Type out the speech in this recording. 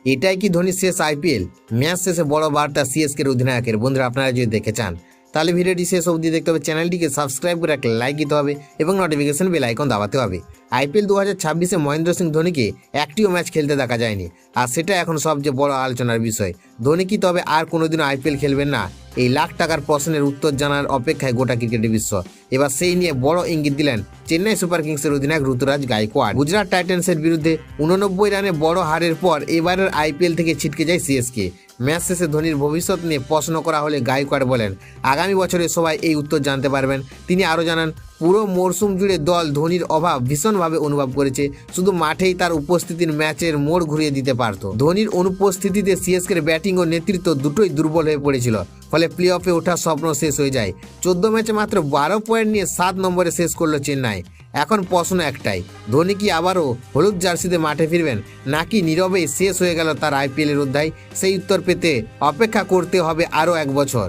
এটাই কি ধোনির শেষ আইপিএল? ম্যাচ শেষে বড় বার্তা সিএসকের অধিনায়কের। বন্ধুরা, আপনারা যদি দেখতে চান তাহলে ভিডিওটি শেষ অবধি দেখতে হবে, চ্যানেলটিকে সাবস্ক্রাইব করে একটা লাইক দিতে হবে এবং নোটিফিকেশন বেল আইকন দাবাতে হবে। আইপিএল 2026-এ মহেন্দ্র সিং ধোনিকে একটিও ম্যাচ খেলতে দেখা যায়নি, আর সেটা এখন সবচেয়ে বড় আলোচনার বিষয়। ধোনি কি তবে আর কোনোদিনও আইপিএল খেলবেন না? এই লাখ টাকার প্রশ্নের উত্তর জানার অপেক্ষায় গোটা ক্রিকেটের বিশ্ব। এবার সেই নিয়ে বড় ইঙ্গিত দিলেন চেন্নাই সুপার কিংসের অধিনায়ক ঋতুরাজ গায়কোয়াড়। গুজরাট টাইটান্সের বিরুদ্ধে 89 রানে বড় হারের পর এবারের আইপিএল থেকে ছিটকে যায় সিএসকে। ম্যাচ শেষে ধোনির ভবিষ্যৎ নিয়ে প্রশ্ন করা হলে গায়কোয়াড় বলেন, আগামী বছরে সবাই এই উত্তর জানতে পারবেন। তিনি আরও জানান, পুরো মরশুম জুড়ে দল ধোনির অভাব ভীষণভাবে অনুভব করেছে। শুধু মাঠেই তার উপস্থিতির ম্যাচের মোড় ঘুরিয়ে দিতে পারত। ধোনির অনুপস্থিতিতে সিএসকের ব্যাটিং ও নেতৃত্ব দুটোই দুর্বল হয়ে পড়েছিল, ফলে প্লে অফে ওঠার স্বপ্ন শেষ হয়ে যায়। 14 ম্যাচে মাত্র 12 পয়েন্ট নিয়ে 7 নম্বরে শেষ করলো চেন্নাই। এখন প্রশ্ন একটাই, ধোনি কি আবারও হলুদ জার্সিতে মাঠে ফিরবেন, নাকি নীরবেই শেষ হয়ে গেল তার আইপিএলের অধ্যায়? সেই উত্তর পেতে অপেক্ষা করতে হবে আরও 1 বছর।